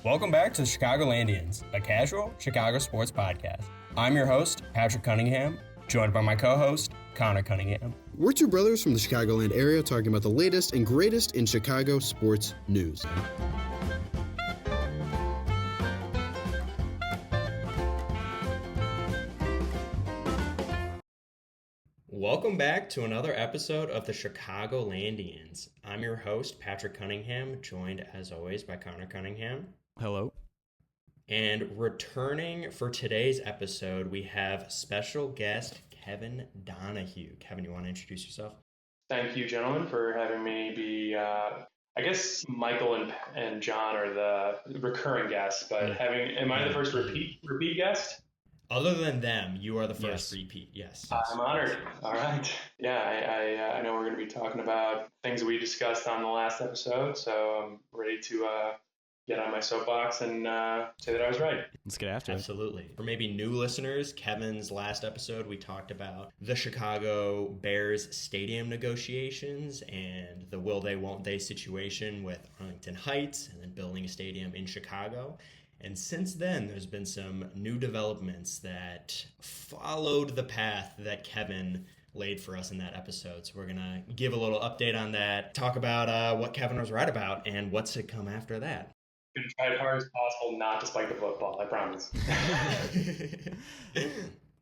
Welcome back to the Chicagolandians, a casual Chicago sports podcast. I'm your host, Patrick Cunningham, joined by my co-host, Connor Cunningham. We're two brothers from the Chicagoland area talking about the latest and greatest in Chicago sports news. Welcome back to another episode of the Chicagolandians. I'm your host, Patrick Cunningham, joined as always by Connor Cunningham. Hello. And returning for today's episode, we have special guest Kevin Donahue. Kevin, you want to introduce yourself? Thank you, gentlemen, for having me be, I guess Michael and John are the recurring guests, but am I the first repeat guest? Other than them, you are the first repeat, yes. I'm honored. All right. Yeah, I know we're going to be talking about things we discussed on the last episode, so I'm ready to get on my soapbox and say that I was right. Let's get after it. Absolutely. For maybe new listeners, Kevin's last episode, we talked about the Chicago Bears stadium negotiations and the will they, won't they situation with Arlington Heights and then building a stadium in Chicago. And since then, there's been some new developments that followed the path that Kevin laid for us in that episode. So we're going to give a little update on that, talk about what Kevin was right about and what's to come after that. I'm going to try as hard as possible not to spike the football, I promise.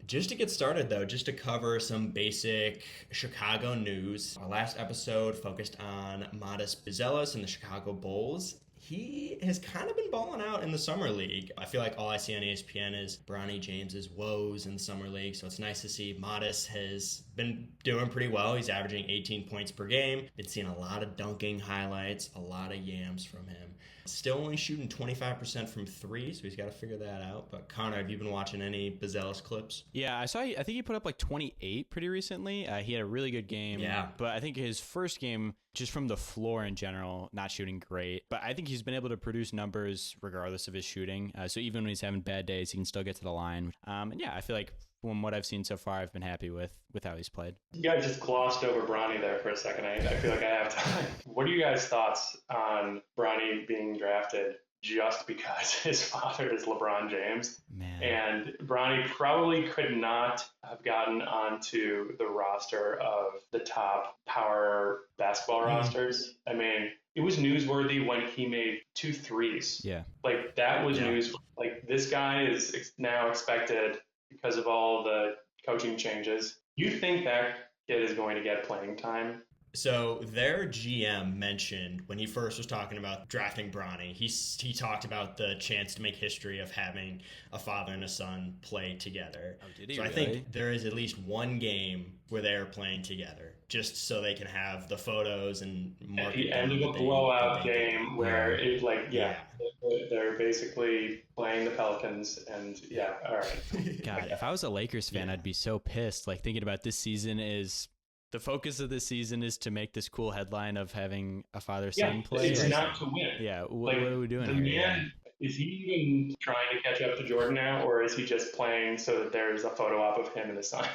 Just to get started, though, just to cover some basic Chicago news, our last episode focused on Modest Buzelis and the Chicago Bulls. He has kind of been balling out in the Summer League. I feel like all I see on ESPN is Bronny James's woes in the Summer League, so it's nice to see Modest has been doing pretty well. He's averaging 18 points per game. Been seeing a lot of dunking highlights, a lot of yams from him. Still only shooting 25% from three, so he's got to figure that out. But Connor, have you been watching any Buzelis clips? Yeah, I think he put up like 28 pretty recently. He had a really good game. Yeah. But I think his first game, just from the floor in general, not shooting great. But I think he's been able to produce numbers regardless of his shooting. So even when he's having bad days, he can still get to the line. And yeah, I feel like from what I've seen so far, I've been happy with how he's played. You guys just glossed over Bronny there for a second. I feel like I have time. What are you guys' thoughts on Bronny being drafted just because his father is LeBron James? Man. And Bronny probably could not have gotten onto the roster of the top power basketball rosters. I mean, it was newsworthy when he made 2 threes. Yeah. Like, that was news. Like, this guy is now expected, because of all the coaching changes. You think that kid is going to get playing time? So their GM mentioned when he first was talking about drafting Bronny, he talked about the chance to make history of having a father and a son play together. Oh, did he so really? I think there is at least one game where they're playing together, just so they can have the photos and mark At the it end down of a that blowout they game where it's like, they're basically playing the Pelicans, and all right. God, if I was a Lakers fan, I'd be so pissed. Like, thinking about this season is... The focus of this season is to make this cool headline of having a father-son play. It's not to win. Yeah, what are we doing the here? Man, is he even trying to catch up to Jordan now, or is he just playing so that there's a photo op of him and his son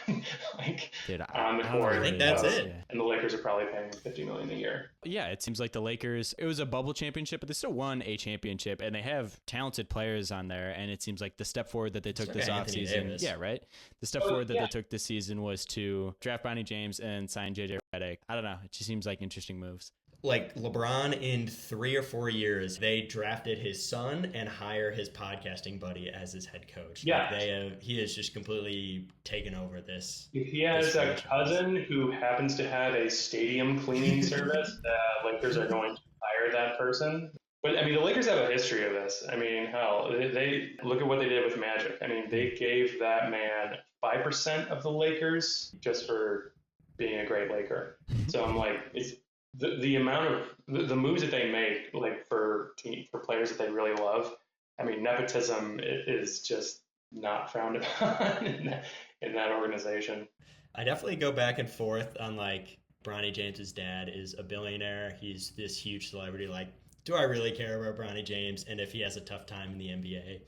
Dude, on the court? I think that's it. Yeah. And the Lakers are probably paying him $50 million a year. Yeah, it seems like the Lakers, it was a bubble championship, but they still won a championship, and they have talented players on there, and it seems like the step forward that they took this offseason. Yeah, right? The step forward that they took this season was to draft Bronny James and sign JJ Redick. I don't know. It just seems like interesting moves. Like LeBron, in 3 or 4 years, they drafted his son and hire his podcasting buddy as his head coach. Yeah. Like he has just completely taken over this. If he has a cousin who happens to have a stadium cleaning service, the Lakers are going to hire that person. But, I mean, the Lakers have a history of this. I mean, hell, they look at what they did with Magic. I mean, they gave that man 5% of the Lakers just for being a great Laker. So I'm like, it's the amount of the moves that they make, like for players that they really love. I mean, nepotism is just not frowned upon in that organization. I definitely go back and forth on, like, Bronny James's dad is a billionaire. He's this huge celebrity. Like, do I really care about Bronny James? And if he has a tough time in the NBA,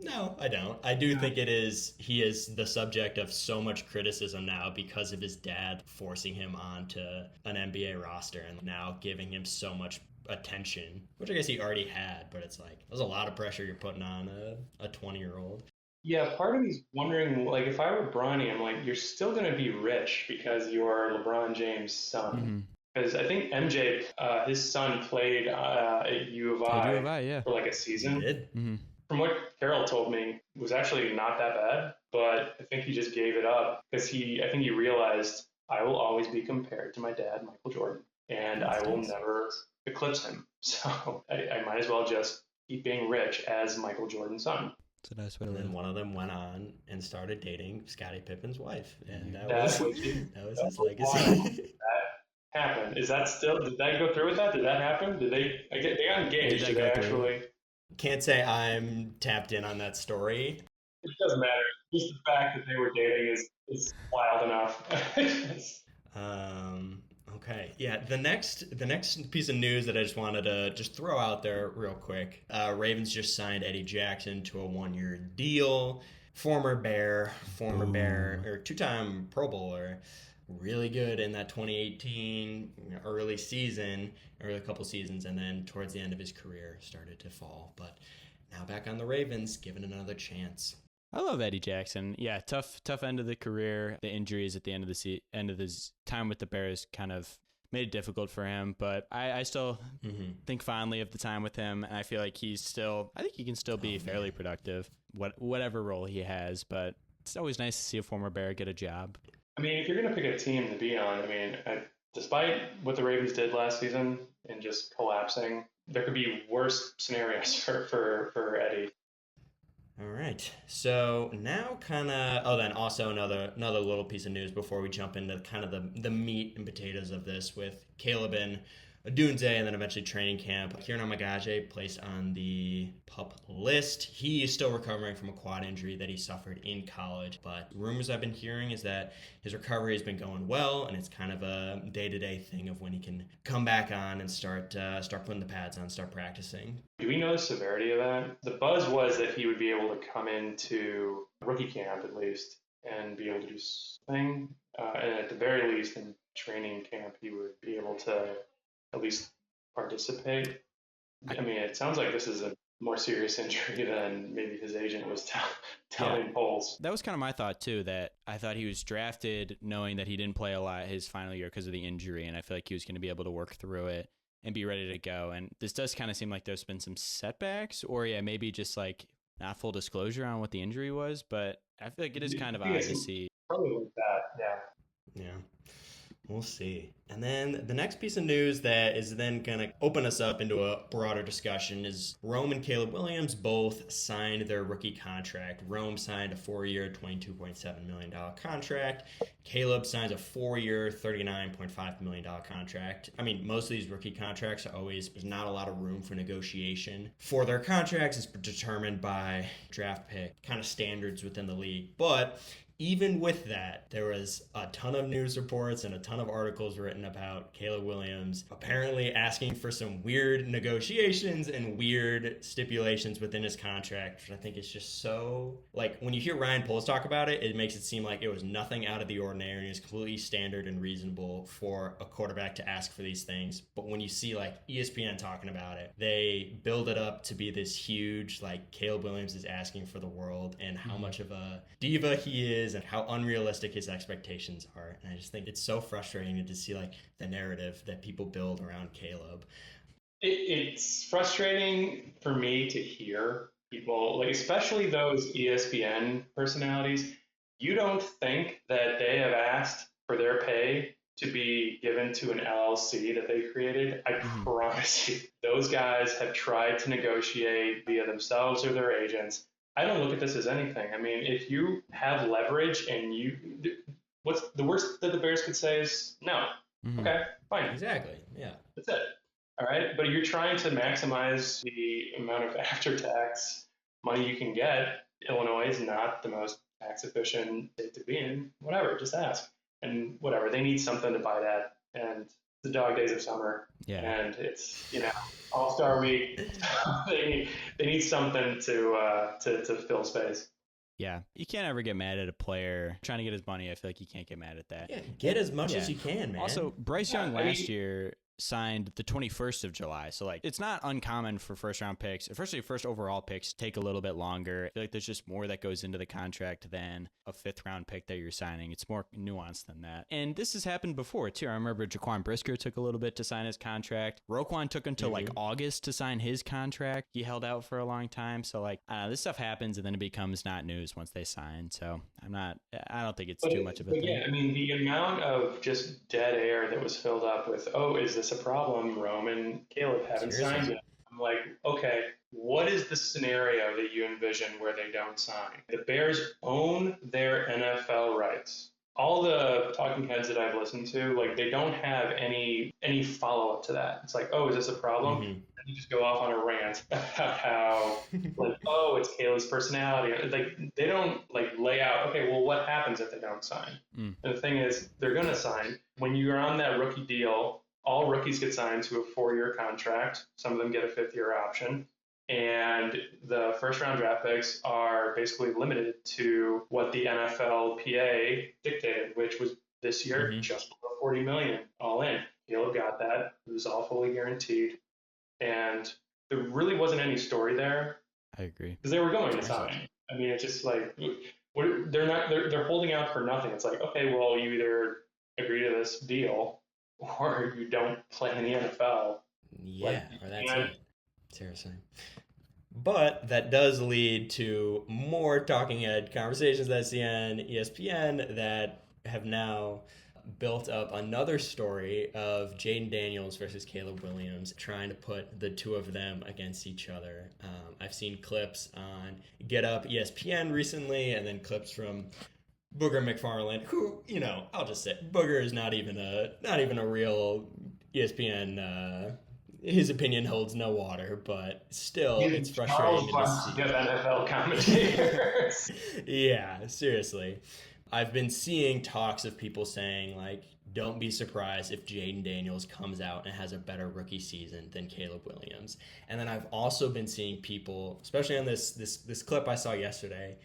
No, I don't. I do think he is the subject of so much criticism now because of his dad forcing him onto an NBA roster and now giving him so much attention, which I guess he already had, but it's like, there's a lot of pressure you're putting on a 20-year-old. Yeah, part of me's wondering, like, if I were Bronny, I'm like, you're still going to be rich because you're LeBron James' son. Because I think MJ, his son played at U of I yeah. for like a season. He did. From what Carol told me, it was actually not that bad, but I think he just gave it up because I think he realized I will always be compared to my dad, Michael Jordan, and I will never eclipse him. So I might as well just keep being rich as Michael Jordan's son. It's a nice way to And live. then one of them went on and started dating Scottie Pippen's wife, and that was his legacy. That happened. Is that still? Did that go through with that? Did that happen? Did they? They got engaged. Did they actually? Can't say I'm tapped in on that story. It doesn't matter. Just the fact that they were dating is wild enough. Okay. Yeah. The next piece of news that I just wanted to just throw out there real quick. Ravens just signed Eddie Jackson to a 1-year deal. Former Bear, or 2-time Pro Bowler. Really good in that 2018 early couple seasons, and then towards the end of his career started to fall. But now back on the Ravens, given another chance. I love Eddie Jackson. Yeah, tough end of the career. The injuries at the end of his time with the Bears kind of made it difficult for him. But I still think fondly of the time with him, and I feel like I think he can still be fairly productive, whatever role he has. But it's always nice to see a former Bear get a job. I mean, if you're going to pick a team to be on, I mean, despite what the Ravens did last season and just collapsing, there could be worse scenarios for Eddie. All right. So now then also another little piece of news before we jump into kind of the meat and potatoes of this with Caleb and Odunze and then eventually training camp. Kieran Amagaje placed on the PUP list. He is still recovering from a quad injury that he suffered in college, but rumors I've been hearing is that his recovery has been going well, and it's kind of a day-to-day thing of when he can come back on and start putting the pads on, start practicing. Do we know the severity of that? The buzz was that he would be able to come into rookie camp at least and be able to do something, and at the very least in training camp he would be able to at least participate. I mean, it sounds like this is a more serious injury than maybe his agent was telling polls. That was kind of my thought too, that I thought he was drafted knowing that he didn't play a lot his final year because of the injury, and I feel like he was going to be able to work through it and be ready to go. And this does kind of seem like there's been some setbacks, or maybe just like not full disclosure on what the injury was, but I feel like it is kind of odd to see. Probably like that, Yeah. We'll see. And then the next piece of news that is then going to open us up into a broader discussion is Rome and Caleb Williams both signed their rookie contract. Rome signed a 4-year, $22.7 million contract. Caleb signs a 4-year, $39.5 million contract. I mean, most of these rookie contracts there's not a lot of room for negotiation for their contracts. It's determined by draft pick kind of standards within the league. But even with that, there was a ton of news reports and a ton of articles written about Caleb Williams apparently asking for some weird negotiations and weird stipulations within his contract, which I think is just so, like, when you hear Ryan Poles talk about it, it makes it seem like it was nothing out of the ordinary and is completely standard and reasonable for a quarterback to ask for these things. But when you see, like, ESPN talking about it, they build it up to be this huge, like, Caleb Williams is asking for the world and how much of a diva he is and how unrealistic his expectations are. And I just think it's so frustrating to see like the narrative that people build around Caleb. It's frustrating for me to hear people, like especially those ESPN personalities. You don't think that they have asked for their pay to be given to an LLC that they created? I promise you, those guys have tried to negotiate via themselves or their agents. I don't look at this as anything. I mean, if you have leverage and what's the worst that the Bears could say is no. Okay, fine. Exactly. Yeah. That's it. All right. But you're trying to maximize the amount of after-tax money you can get. Illinois is not the most tax efficient state to be in. Whatever, just ask. And whatever, they need something to buy that. And the dog days of summer, and it's All-Star week. they need something to fill space. Yeah, you can't ever get mad at a player trying to get his money. I feel like you can't get mad at that. Yeah, get as much as you can, man. Also, Bryce Young last year signed the 21st of July. So, like, it's not uncommon for first-round picks, especially first overall picks, take a little bit longer. I feel like there's just more that goes into the contract than a fifth-round pick that you're signing. It's more nuanced than that. And this has happened before, too. I remember Jaquan Brisker took a little bit to sign his contract. Roquan took until, like, August to sign his contract. He held out for a long time. So, like, this stuff happens, and then it becomes not news once they sign. So, I don't think it's too much of a thing. Yeah, I mean, the amount of just dead air that was filled up with, is this a problem? Rome and Caleb haven't signed yet. I'm like, okay, what is the scenario that you envision where they don't sign? The Bears own their NFL rights. All the talking heads that I've listened to, like, they don't have any follow-up to that. It's like, is this a problem? And you just go off on a rant about how, like, it's Caleb's personality. Like, they don't, like, lay out, okay, well, what happens if they don't sign? And the thing is, they're going to sign. When you're on that rookie deal, all rookies get signed to a 4-year contract. Some of them get a 5th-year option. And the first-round draft picks are basically limited to what the NFLPA dictated, which was this year just below $40 million all in. Caleb got that. It was all fully guaranteed. And there really wasn't any story there. I agree. Because they were going to sign. I mean, it's just like, they're holding out for nothing. It's like, okay, well, you either agree to this deal or you don't play in the NFL. Yeah, or that's it. Seriously. But that does lead to more talking head conversations that I see on ESPN that have now built up another story of Jaden Daniels versus Caleb Williams, trying to put the two of them against each other. I've seen clips on Get Up ESPN recently, and then clips from Booger McFarland, who, I'll just say, Booger is not even a real ESPN. His opinion holds no water, but still, it's frustrating to see. NFL commentators. Yeah, seriously. I've been seeing talks of people saying, like, don't be surprised if Jaden Daniels comes out and has a better rookie season than Caleb Williams. And then I've also been seeing people, especially on this clip I saw yesterday,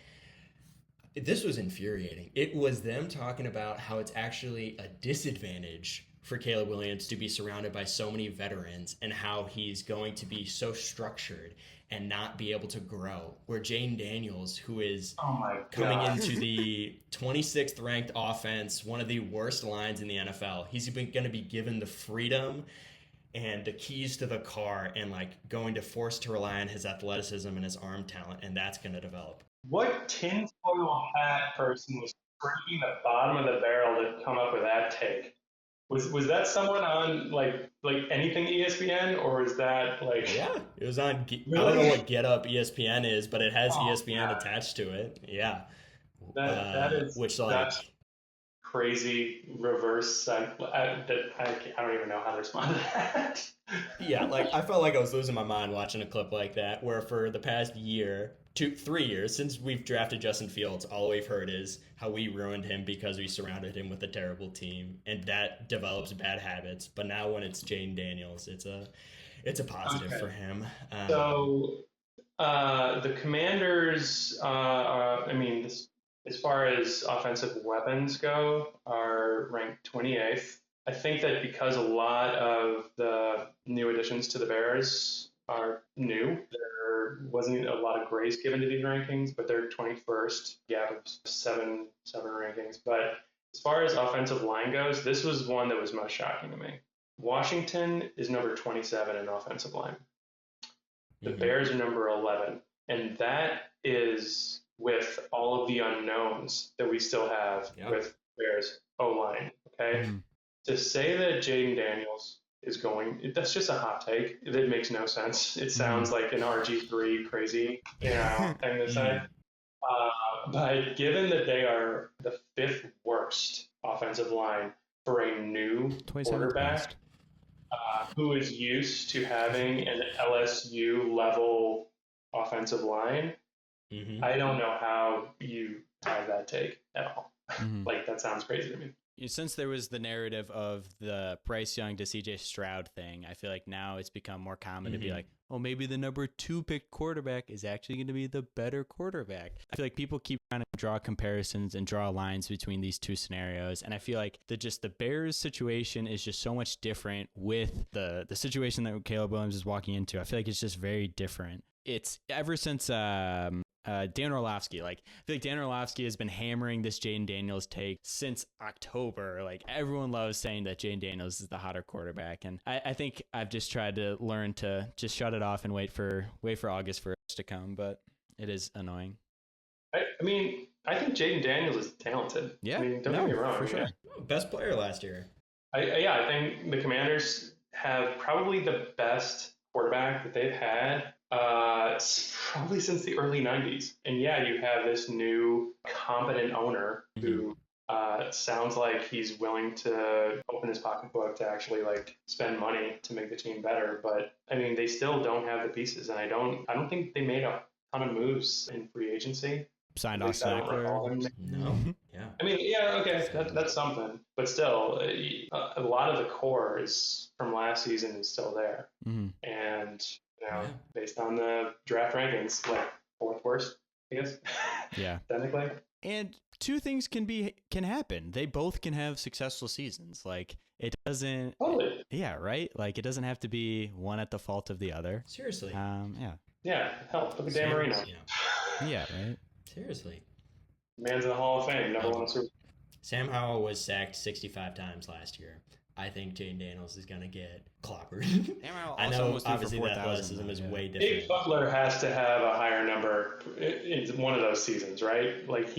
this was infuriating. It was them talking about how it's actually a disadvantage for Caleb Williams to be surrounded by so many veterans and how he's going to be so structured and not be able to grow. Where Jaden Daniels, who is coming into the 26th ranked offense, one of the worst lines in the NFL, he's going to be given the freedom and the keys to the car and, like, going to force to rely on his athleticism and his arm talent, and that's going to develop. What tinfoil hat person was scraping the bottom of the barrel to come up with that take? Was that someone on like anything ESPN, or is that like? Yeah, it was on. Really? I don't know what Get Up ESPN is, but it has ESPN attached to it. Yeah, that is that's crazy reverse. I don't even know how to respond to that. Yeah, like, I felt like I was losing my mind watching a clip like that, where for the past 3 years, since we've drafted Justin Fields, all we've heard is how we ruined him because we surrounded him with a terrible team, and that develops bad habits. But now when it's Jaden Daniels, it's a positive for him. So the Commanders, as far as offensive weapons go, are ranked 28th. I think that because a lot of the new additions to the Bears are new, there wasn't a lot of grace given to these rankings, but they're 21st, gap of seven rankings. But as far as offensive line goes, this was one that was most shocking to me. Washington is number 27 in offensive line. The Bears are number 11, and that is with all of the unknowns that we still have with Bears O-line, okay? To say that Jaden Daniels is going, that's just a hot take. It makes no sense. It sounds like an RG3 crazy, thing to say. But given that they are the 5th worst offensive line for a new quarterback who is used to having an LSU level offensive line, I don't know how you have that take at all. Like, that sounds crazy to me. since there was the narrative of the Bryce Young to CJ Stroud thing, I feel like now it's become more common to be like, oh, maybe the number 2 picked quarterback is actually going to be the better quarterback. I feel like people keep trying to draw comparisons and draw lines between these two scenarios. And I feel like the Bears situation is just so much different with the situation that Caleb Williams is walking into. I feel like it's just very different. It's ever since Dan Orlovsky. Like, I feel like Dan Orlovsky has been hammering this Jaden Daniels take since October. Like, everyone loves saying that Jaden Daniels is the hotter quarterback, and I think I've just tried to learn to just shut it off and wait for August for us to come. But it is annoying. I mean, I think Jaden Daniels is talented. Yeah, I mean, don't get me wrong. For sure. Best player last year. I think the Commanders have probably the best quarterback that they've had probably since the early 90s. And yeah, you have this new competent owner who sounds like he's willing to open his pocketbook to actually like spend money to make the team better. But I mean, they still don't have the pieces, and I don't think they made a ton of moves in free agency. Signed off Sackler. No. Yeah. I mean, yeah, okay, that's something. But still, a lot of the core is from last season is still there. Mm-hmm. And, you know, based on the draft rankings, like 4th worst, I guess. Yeah. Technically. And two things can happen. They both can have successful seasons. Like, it doesn't. Totally. Yeah, right? Like, it doesn't have to be one at the fault of the other. Seriously. Yeah. Yeah, hell, look at Dan Marino. Yeah, right? Seriously. Man's in the Hall of Fame, never won a Super Bowl. Sam Howell was sacked 65 times last year. I think Jaden Daniels is going to get clobbered. I know, obviously, that athleticism is way different. Dave Butler has to have a higher number in one of those seasons, right? Like,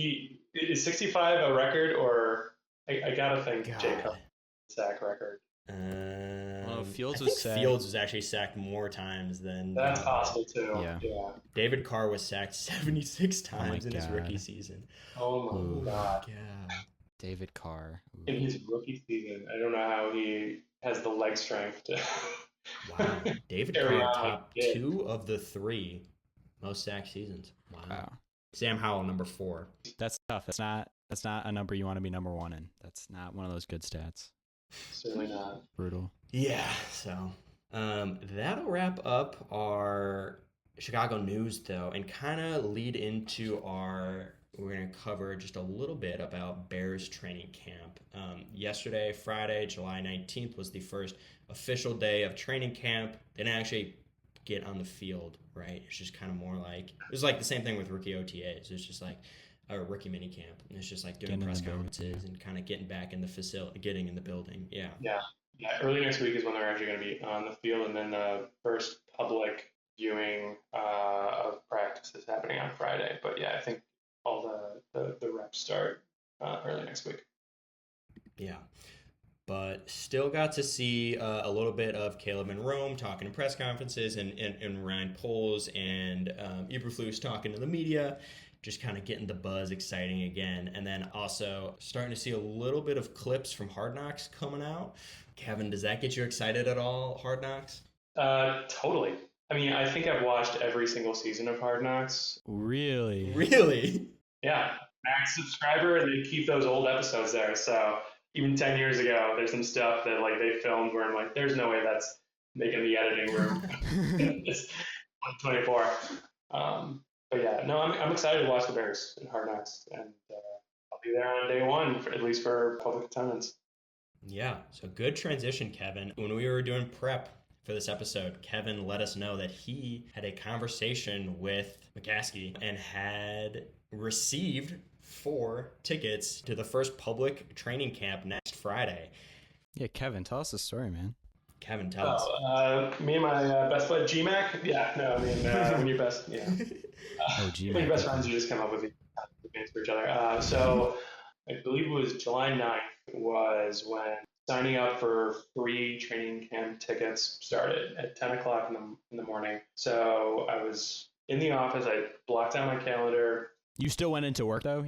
is 65 a record, or I got to think Jacob sack record. Fields I think Fields was actually sacked more times than. That's possible too. Yeah. David Carr was sacked 76 times in his rookie season. Oh my God. Yeah. David Carr. In his rookie season, I don't know how he has the leg strength to. Wow. David Carr top 2 of the 3 most sacked seasons. Wow. Sam Howell number 4. That's tough. That's not a number you want to be number 1 in. That's not one of those good stats. Certainly not. Brutal. Yeah, so that'll wrap up our Chicago news, though, and kind of lead into we're going to cover just a little bit about Bears training camp. Yesterday, Friday, July 19th, was the first official day of training camp. They didn't actually get on the field, right? It's just kind of more like, it was like the same thing with rookie OTAs. It's just like a rookie mini camp. And it's just like doing press conferences and kind of getting back in the facility, getting in the building. Yeah. Early next week is when they're actually going to be on the field, and then the first public viewing of practice is happening on Friday. But yeah, I think all the reps start early next week. Yeah. But still got to see a little bit of Caleb in Rome talking in press conferences, and Ryan Poles and Eberflus talking to the media, just kind of getting the buzz exciting again. And then also starting to see a little bit of clips from Hard Knocks coming out. Kevin, does that get you excited at all, Hard Knocks? Totally. I mean, I think I've watched every single season of Hard Knocks. Really? Yeah. Max subscriber, and they keep those old episodes there. So even 10 years ago, there's some stuff that like they filmed where I'm like, there's no way that's making the editing room. It's 2024. But yeah, no, I'm excited to watch the Bears in Hard Knocks, and I'll be there on day one, at least for public attendance. Yeah, so good transition, Kevin. When we were doing prep for this episode, Kevin let us know that he had a conversation with McCaskey and had received 4 tickets to the first public training camp next Friday. Yeah, Kevin, tell us the story, man. Kevin, tell us. Me and my best buddy, GMAC. Yeah, no, I mean, when you're best, yeah. GMAC. When you're best friends, you just come up with names for each other. So I believe it was July 9th was when signing up for free training camp tickets started at 10 o'clock in the morning. So I was in the office. I blocked out my calendar. You still went into work, though?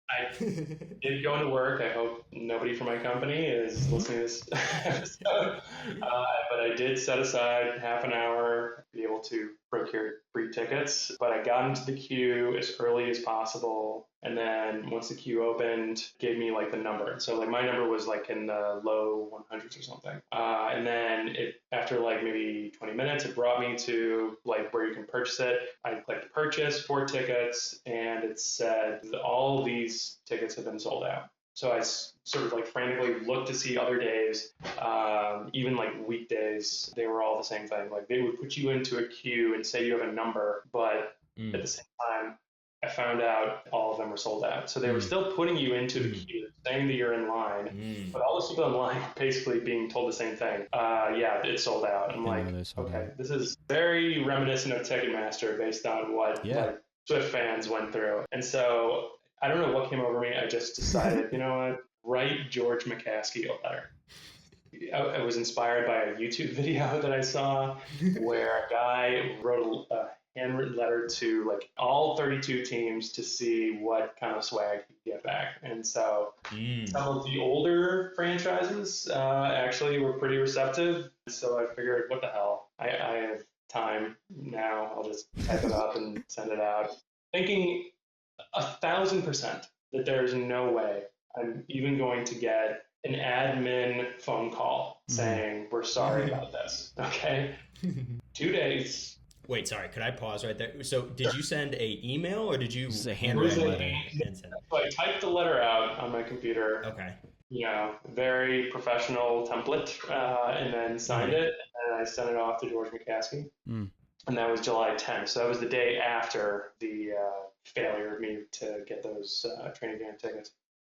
I did go into work. I hope nobody from my company is listening to this episode. But I did set aside half an hour to be able to procured free tickets, but I got into the queue as early as possible. And then once the queue opened, gave me like the number. So like my number was like in the low 100s or something. And then after like maybe 20 minutes, it brought me to like where you can purchase it. I clicked purchase 4 tickets, and it said all these tickets have been sold out. So I sort of like frantically looked to see other days, even like weekdays, they were all the same thing. Like they would put you into a queue and say you have a number, but at the same time, I found out all of them were sold out. So they were still putting you into the queue, saying that you're in line, but all the people in line were basically being told the same thing. Yeah, it's sold out. I'm like, okay, this is very reminiscent of Ticketmaster based on what like Swift fans went through. And so I don't know what came over me. I just decided, you know what, write George McCaskey a letter. I was inspired by a YouTube video that I saw where a guy wrote a handwritten letter to like all 32 teams to see what kind of swag he could get back. And so some of the older franchises actually were pretty receptive. So I figured, what the hell? I have time now. I'll just type it up and send it out. Thinking 1,000% that there's no way I'm even going to get an admin phone call saying, we're sorry about this. Okay. 2 days. Wait, sorry. Could I pause right there? So did you send a email or did you handwritten letter? So I typed the letter out on my computer. Okay. You know, very professional template, and then signed it, and I sent it off to George McCaskey. And that was July 10th. So that was the day after the failure of me to get those training camp tickets.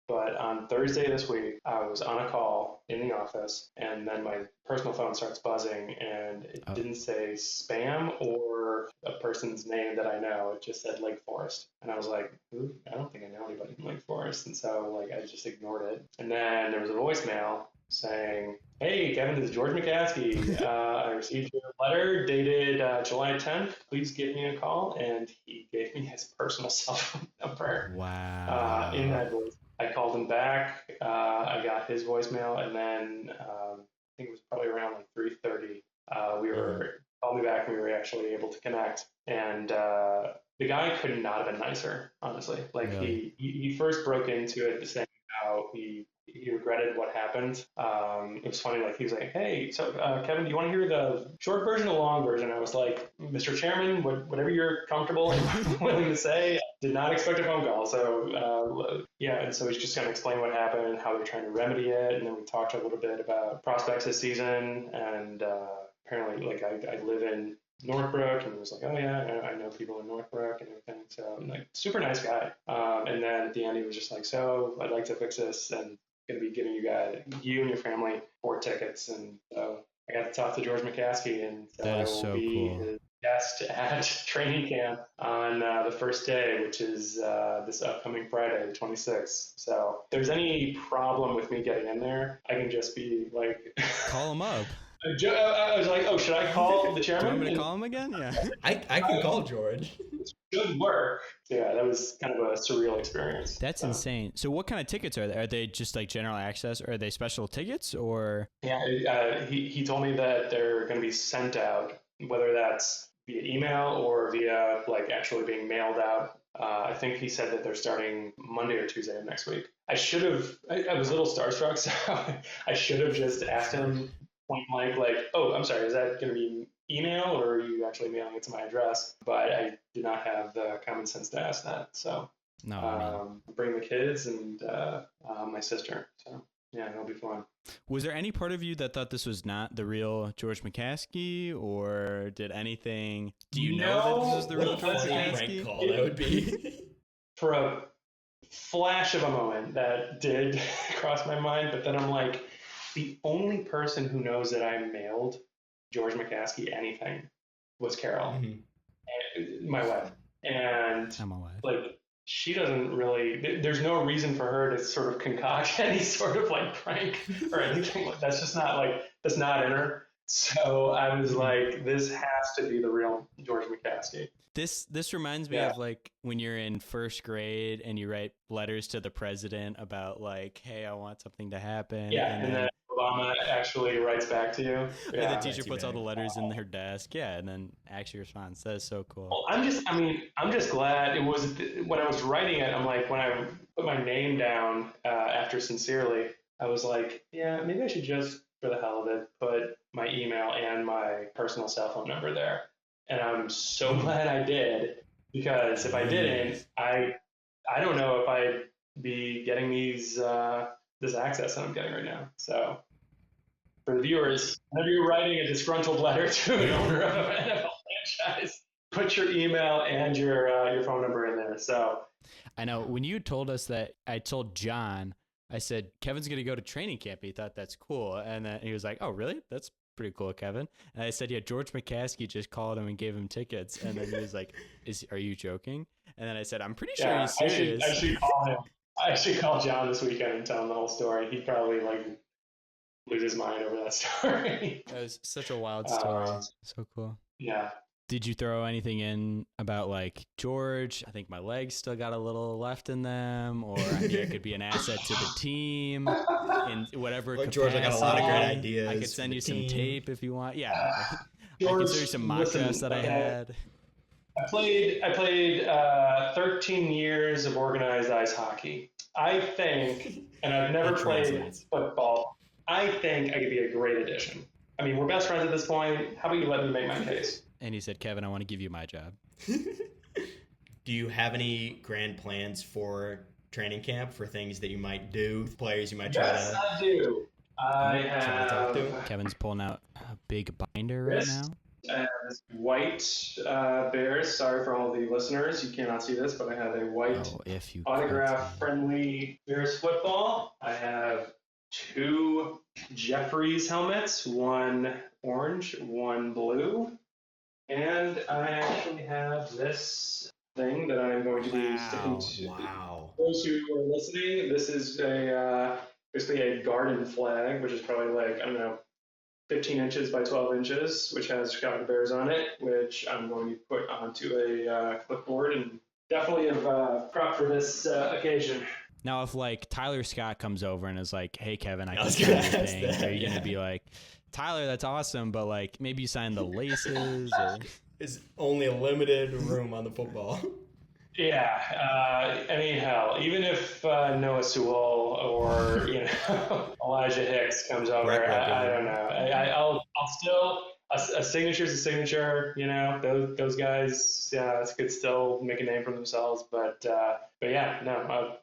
But on Thursday this week, I was on a call in the office, and then my personal phone starts buzzing, and it didn't say spam or a person's name that I know. It just said Lake Forest. And I was like, ooh, I don't think I know anybody from Lake Forest. And so like I just ignored it. And then there was a voicemail saying, hey, Kevin, this is George McCaskey. I received your letter dated July 10th. Please give me a call. And he gave me his personal cell phone number. Wow. In that voice. I called him back. I got his voicemail, and then I think it was probably around like 3:30. We were called me back, and we were actually able to connect. And the guy could not have been nicer, honestly. Like he first broke into it saying how he regretted what happened. It was funny. Like he was like, "Hey, so Kevin, do you want to hear the short version or the long version?" I was like, "Mr. Chairman, whatever you're comfortable and willing to say." Did not expect a phone call. So yeah, and so he's just going to explain what happened, how they're trying to remedy it, and then we talked a little bit about prospects this season. And apparently, like I live in Northbrook, and he was like, "Oh yeah, I know people in Northbrook and everything." So I'm like, super nice guy. And then at the end, he was just like, "So I'd like to fix this, and going to be giving you and your family 4 tickets." And so I got to talk to George McCaskey, and that is so be cool. His guest at training camp on the first day, which is this upcoming Friday, the 26th. So if there's any problem with me getting in there, I can just be like, call him up. I was like, oh, should I call the chairman? Do you want me to call him again? Yeah. I can call George. It should work. Yeah, that was kind of a surreal experience. That's insane. So what kind of tickets are they? Are they just like general access, or are they special tickets, or? Yeah, he told me that they're going to be sent out, whether that's via email or via like actually being mailed out. I think he said that they're starting Monday or Tuesday of next week. I was a little starstruck, so I should have just asked him point blank, like, oh, I'm sorry, is that going to be email or are you actually mailing it to my address? But I did not have the common sense to ask that. So bring the kids and my sister. So yeah, it'll be fun. Was there any part of you that thought this was not the real George McCaskey, or did anything? Do you know that this was the real George McCaskey? Call that would be. For a flash of a moment, that did cross my mind, but then I'm like, the only person who knows that I mailed George McCaskey anything was Carol, my wife, and I'm my wife. Like. She doesn't really, there's no reason for her to sort of concoct any sort of like prank or anything. That's just not that's not in her. So I was like, this has to be the real George McCaskey. This reminds me of like when you're in first grade and you write letters to the president about like, hey, I want something to happen. Yeah, and then Obama actually writes back to you. Yeah, the teacher puts all the letters in her desk. Yeah, and then actually responds. That is so cool. Well, I'm just glad it was when I was writing it. I'm like, when I put my name down after sincerely, I was like, yeah, maybe I should just, for the hell of it, put my email and my personal cell phone number there. And I'm so glad I did, because if I didn't, I don't know if I'd be getting this access that I'm getting right now. So for the viewers, whenever you're writing a disgruntled letter to an owner of an NFL franchise, put your email and your phone number in there. So I know when you told us that, I told John, I said, Kevin's going to go to training camp. He thought that's cool. And then he was like, oh, really? That's pretty cool, Kevin. And I said, yeah, George McCaskey just called him and gave him tickets. And then he was like, are you joking? And then I said, I'm pretty sure he's serious. I should call him. I should call John this weekend and tell him the whole story. He'd probably lose his mind over that story. That was such a wild story. So cool. Yeah. Did you throw anything in about George? I think my legs still got a little left in them, or I think I could be an asset to the team in whatever capacity. George, I got a lot of great ideas. I could send you some tape if you want. Yeah, George, I could send you some mock drafts that I had. I played 13 years of organized ice hockey. I think, and I've never played football, I think I could be a great addition. I mean, we're best friends at this point. How about you let me make my case? And he said, Kevin, I want to give you my job. Do you have any grand plans for training camp, for things that you might do, players you might try to? Yes, I do. I have. Kevin's pulling out a big binder right now. This white Bears. Sorry for all the listeners. You cannot see this, but I have a white autograph-friendly Bears football. I have 2 Jeffries helmets, one orange, one blue. And I actually have this thing that I'm going to be sticking to. Wow. Those who are listening, this is basically a garden flag, which is probably 15 inches by 12 inches, which has Chicago Bears on it, which I'm going to put onto a clipboard and definitely have prepped for this occasion. Now, if Tyler Scott comes over and is like, hey, Kevin, I can sign anything, are you going to be like, Tyler, that's awesome, but maybe you sign the laces? Or... Is only a limited room on the football. Yeah, I mean, hell, even if Noah Sewell or Elijah Hicks comes over, I don't know. I'll still a signature's a signature. Those guys, could still make a name for themselves. But yeah, no, I'm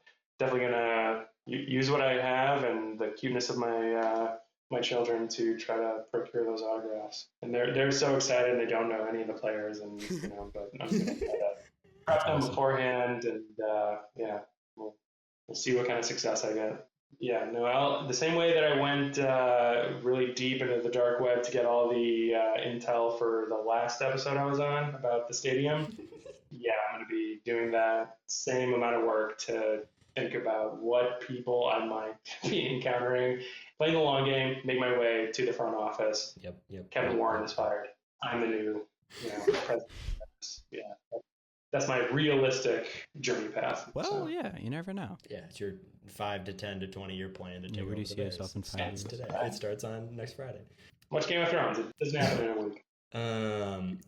definitely gonna use what I have and the cuteness of my children to try to procure those autographs. And they're so excited, and they don't know any of the players, and but I'm gonna try to prep them beforehand, and we'll see what kind of success I get. Yeah, no, the same way that I went really deep into the dark web to get all the intel for the last episode I was on about the stadium. Yeah, I'm going to be doing that same amount of work to think about what people I might be encountering, playing the long game, make my way to the front office. Yep. Kevin Warren is fired. I'm the new, president. Yeah. That's my realistic journey path. Well, yeah, you never know. Yeah, it's your 5 to 10 to 20-year plan to take over Where do you the see Bears. yourself in 5 years? Today. It starts on next Friday. Watch Game of Thrones. It doesn't happen in a week.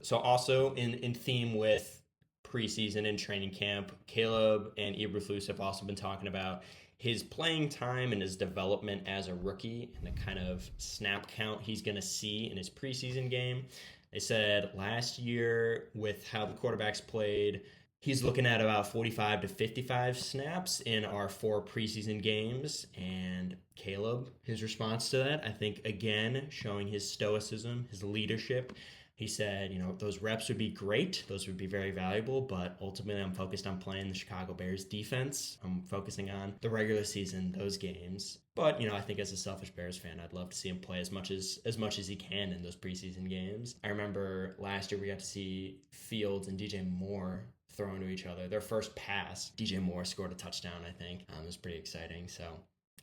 So also in theme with preseason and training camp, Caleb and Eberflus have also been talking about his playing time and his development as a rookie and the kind of snap count he's going to see in his preseason game. They said last year, with how the quarterbacks played, he's looking at about 45 to 55 snaps in our 4 preseason games. And Caleb, his response to that, I think, again, showing his stoicism, his leadership. He said, those reps would be great. Those would be very valuable. But ultimately, I'm focused on playing the Chicago Bears defense. I'm focusing on the regular season, those games. But, I think as a selfish Bears fan, I'd love to see him play as much as he can in those preseason games. I remember last year we got to see Fields and DJ Moore throwing to each other. Their first pass, DJ Moore scored a touchdown, I think. It was pretty exciting. So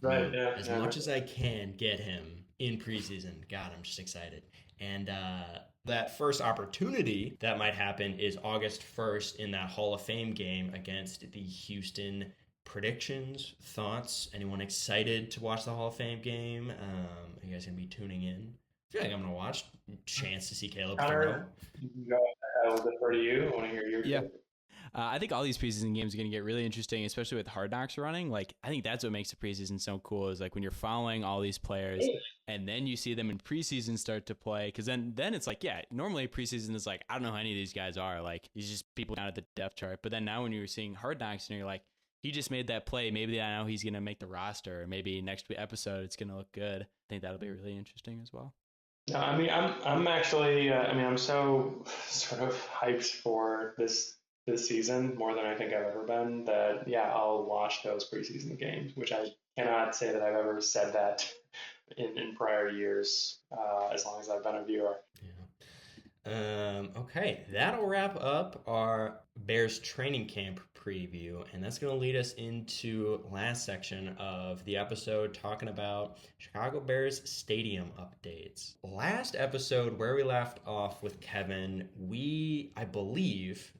as much as I can get him in preseason, God, I'm just excited. And that first opportunity that might happen is August 1st in that Hall of Fame game against the Houston predictions, thoughts? Anyone excited to watch the Hall of Fame game? Are you guys going to be tuning in? I feel like I'm going to watch. Chance to see Caleb throw. I'll defer to you. I want to hear your take. I think all these preseason games are going to get really interesting, especially with Hard Knocks running. Like, I think that's what makes the preseason so cool is like when you're following all these players and then you see them in preseason start to play. Cause then it's like, yeah, normally preseason is like, I don't know who any of these guys are. Like, he's just people down at the depth chart. But then now when you're seeing Hard Knocks and you're like, he just made that play. Maybe I know he's going to make the roster. Or maybe next episode it's going to look good. I think that'll be really interesting as well. No, I mean, I'm actually, I'm so sort of hyped for this season more than I think I've ever been that, yeah, I'll watch those preseason games, which I cannot say that I've ever said that in prior years, as long as I've been a viewer. Yeah. Okay, that'll wrap up our Bears training camp preview, and that's going to lead us into last section of the episode talking about Chicago Bears stadium updates. Last episode, where we left off with Kevin, I believe,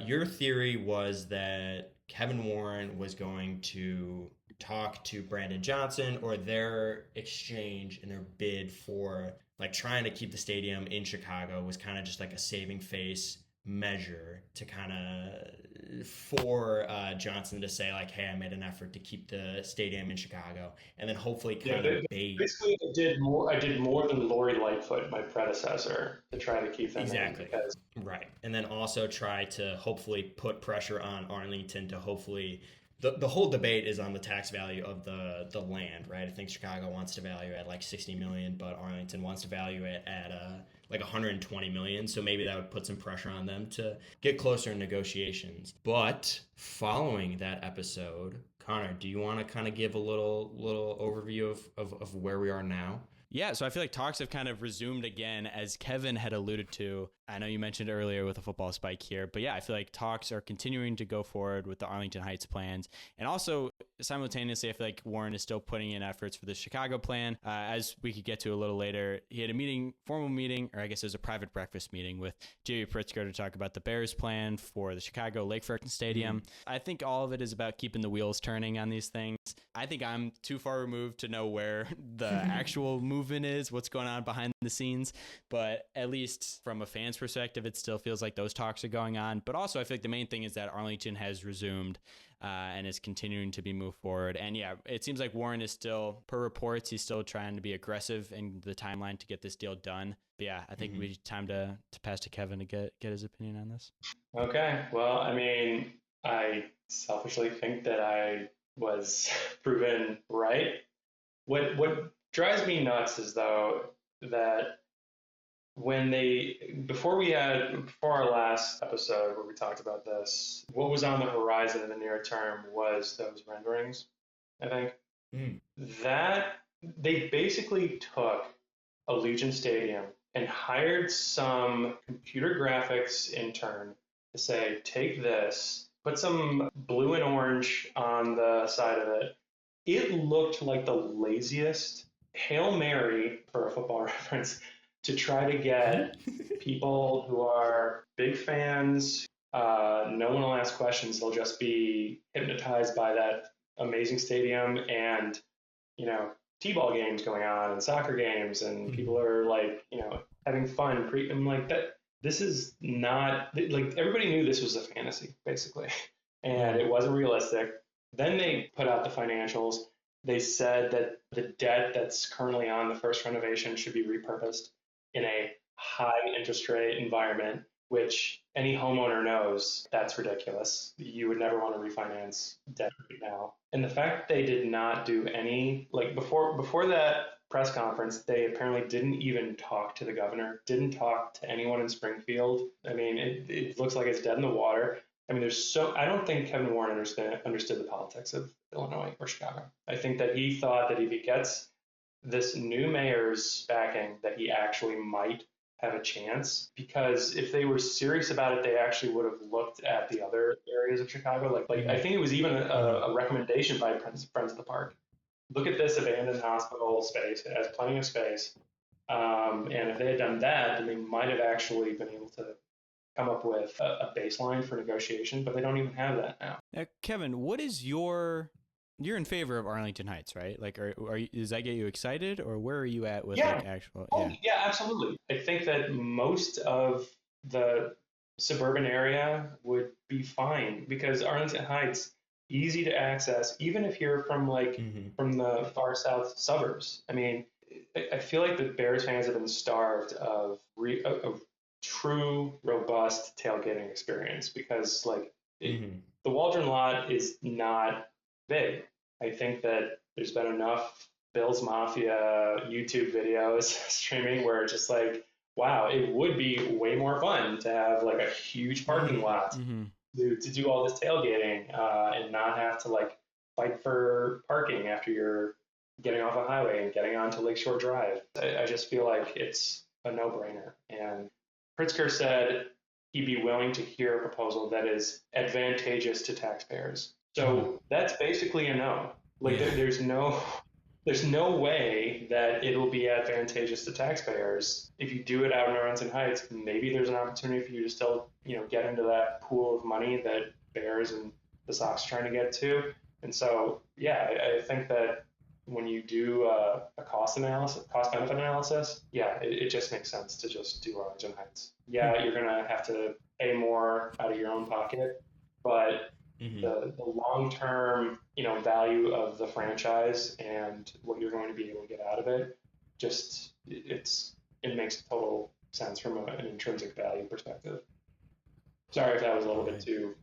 your theory was that Kevin Warren was going to talk to Brandon Johnson, or their exchange and their bid for like trying to keep the stadium in Chicago was kind of just like a saving face measure to kind of for Johnson to say like, hey, I made an effort to keep the stadium in Chicago, and then hopefully kind of bait. Basically, I did more than Lori Lightfoot, my predecessor, to try to keep them exactly in because... right, and then also try to hopefully put pressure on Arlington to hopefully. The whole debate is on the tax value of the land, right? I think Chicago wants to value at like $60 million, but Arlington wants to value it at like $120 million. So maybe that would put some pressure on them to get closer in negotiations. But following that episode, Connor, do you want to kind of give a little overview of where we are now? Yeah, so I feel like talks have kind of resumed again, as Kevin had alluded to. I know you mentioned earlier with a football spike here, but yeah, I feel like talks are continuing to go forward with the Arlington Heights plans. And also, simultaneously, I feel like Warren is still putting in efforts for the Chicago plan. As we could get to a little later, he had a formal meeting, or I guess it was a private breakfast meeting with Jerry Pritzker to talk about the Bears plan for the Chicago Lakefront Stadium. I think all of it is about keeping the wheels turning on these things. I think I'm too far removed to know where the actual movement is, what's going on behind the scenes, but at least from a fan's perspective, it still feels like those talks are going on. But also, I feel like the main thing is that Arlington has resumed and is continuing to be moved forward. And yeah, it seems like Warren is still, per reports, he's still trying to be aggressive in the timeline to get this deal done. But yeah, I think we time to pass to Kevin to get his opinion on this. Okay. Well, I mean, I selfishly think that I was proven right. What drives me nuts is though that before our last episode where we talked about this, what was on the horizon in the near term was those renderings, I think. That they basically took Allegiant Stadium and hired some computer graphics intern to say, take this, put some blue and orange on the side of it. It looked like the laziest Hail Mary, for a football reference, to try to get people who are big fans. No one will ask questions. They'll just be hypnotized by that amazing stadium and, t-ball games going on and soccer games, and people are like, having fun. I'm like, that. This is not, like, everybody knew this was a fantasy, basically, and it wasn't realistic. Then they put out the financials. They said that the debt that's currently on the first renovation should be repurposed in a high interest rate environment, which any homeowner knows that's ridiculous. You would never want to refinance debt right now. And the fact that they did not do any, like before that press conference, they apparently didn't even talk to the governor, didn't talk to anyone in Springfield. I mean, it looks like it's dead in the water. I mean, I don't think Kevin Warren understood the politics of Illinois or Chicago. I think that he thought that if he gets this new mayor's backing, that he actually might have a chance, because if they were serious about it, they actually would have looked at the other areas of Chicago. Like I think it was even a recommendation by Friends of the Park. Look at this abandoned hospital space. It has plenty of space. And if they had done that, then they might have actually been able to come up with a baseline for negotiation, but they don't even have that now. Kevin, what is you're in favor of Arlington Heights, right? Like, does that get you excited, or where are you at with like actual? Yeah, absolutely. I think that most of the suburban area would be fine because Arlington Heights, easy to access, even if you're from from the far south suburbs. I mean, I feel like the Bears fans have been starved of true, robust tailgating experience because the Waldron lot is not big. I think that there's been enough Bills Mafia YouTube videos streaming where it's just like, wow, it would be way more fun to have like a huge parking lot to do all this tailgating and not have to like fight for parking after you're getting off a highway and getting onto Lakeshore Drive. I just feel like it's a no-brainer. And Pritzker said he'd be willing to hear a proposal that is advantageous to taxpayers. So that's basically a no. Like there's no way that it'll be advantageous to taxpayers if you do it out in Arlington Heights. Maybe there's an opportunity for you to still, get into that pool of money that Bears and the Sox are trying to get to. And so, I think that when you do a cost benefit analysis, it just makes sense to just do Arlington Heights. Yeah, you're gonna have to pay more out of your own pocket, but the long-term, value of the franchise and what you're going to be able to get out of it, it makes total sense from an intrinsic value perspective. Sorry if that was a little bit too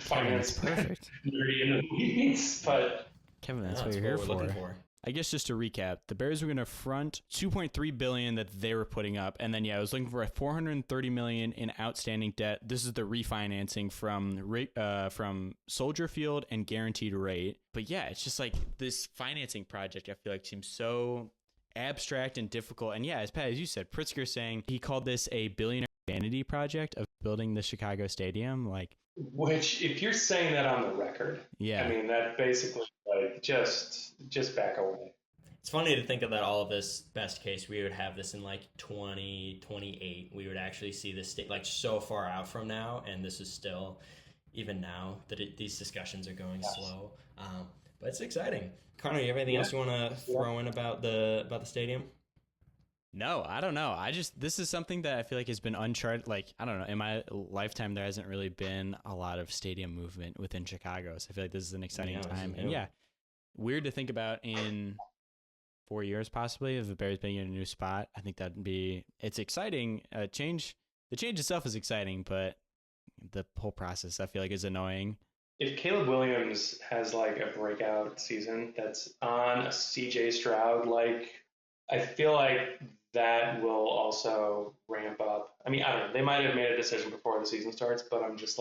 finance perfect. nerdy in the weeds, but Kevin, that's what you're here for. I guess just to recap, the Bears were going to front $2.3 billion that they were putting up, and then I was looking for a $430 million in outstanding debt. This is the refinancing from Soldier Field and guaranteed rate. But it's just like this financing project. I feel like seems so abstract and difficult. And as Pat, as you said, Pritzker saying he called this a billionaire vanity project of building the Chicago Stadium, which, if you're saying that on the record, I mean, that basically, just back away. It's funny to think of that all of this best case, we would have this in 2028. We would actually see this state so far out from now, and this is still, even now, that these discussions are going slow. But it's exciting. Connor, you have anything else you want to throw in about the stadium? No, I don't know. This is something that I feel like has been uncharted. I don't know. In my lifetime, there hasn't really been a lot of stadium movement within Chicago. So I feel like this is an exciting time. And weird to think about in 4 years, possibly, of the Bears being in a new spot. I think it's exciting. The change itself is exciting, but the whole process, I feel like, is annoying. If Caleb Williams has a breakout season that's on a CJ Stroud, I feel like that will also ramp up. I mean, I don't know. They might have made a decision before the season starts, but I'm just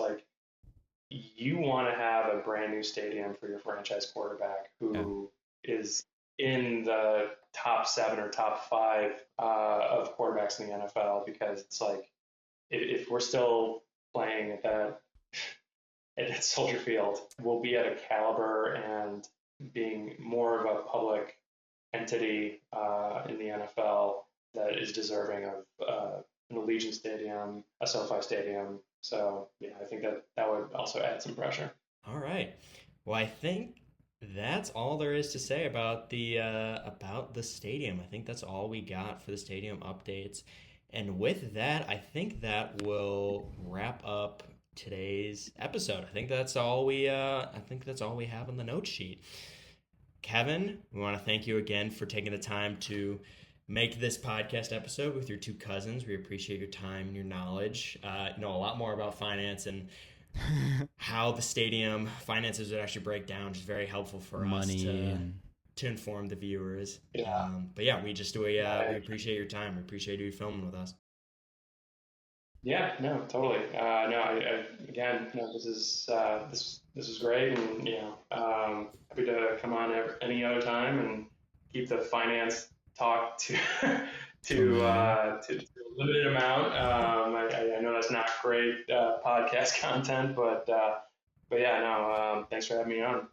you want to have a brand new stadium for your franchise quarterback who is in the top 7 or top 5 of quarterbacks in the NFL, because it's if we're still playing at Soldier Field, we'll be at a caliber and being more of a public entity in the NFL that is deserving of an Allegiant Stadium, a SoFi Stadium. So I think that would also add some pressure. All right. Well, I think that's all there is to say about the stadium. I think that's all we got for the stadium updates. And with that, I think that will wrap up today's episode. I think that's all we have on the note sheet. Kevin, we want to thank you again for taking the time to make this podcast episode with your two cousins. We appreciate your time and your knowledge. Know a lot more about finance and how the stadium finances would actually break down, which is very helpful for us to inform the viewers. Yeah. We appreciate your time. We appreciate you filming with us. Yeah, no, totally. This is great, and happy to come on any other time and keep the finance talk to a limited amount. I know that's not great podcast content, but thanks for having me on.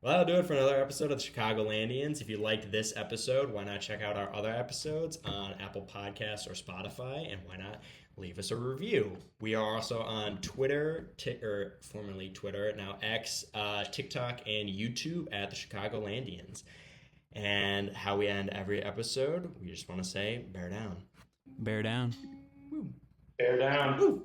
Well, that'll do it for another episode of the Chicagolandians. If you liked this episode, why not check out our other episodes on Apple Podcasts or Spotify, and why not leave us a review. We are also on Twitter, or formerly Twitter, now X, TikTok, and YouTube at the Chicagolandians. And how we end every episode, we just want to say, bear down. Bear down. Bear down. Woo.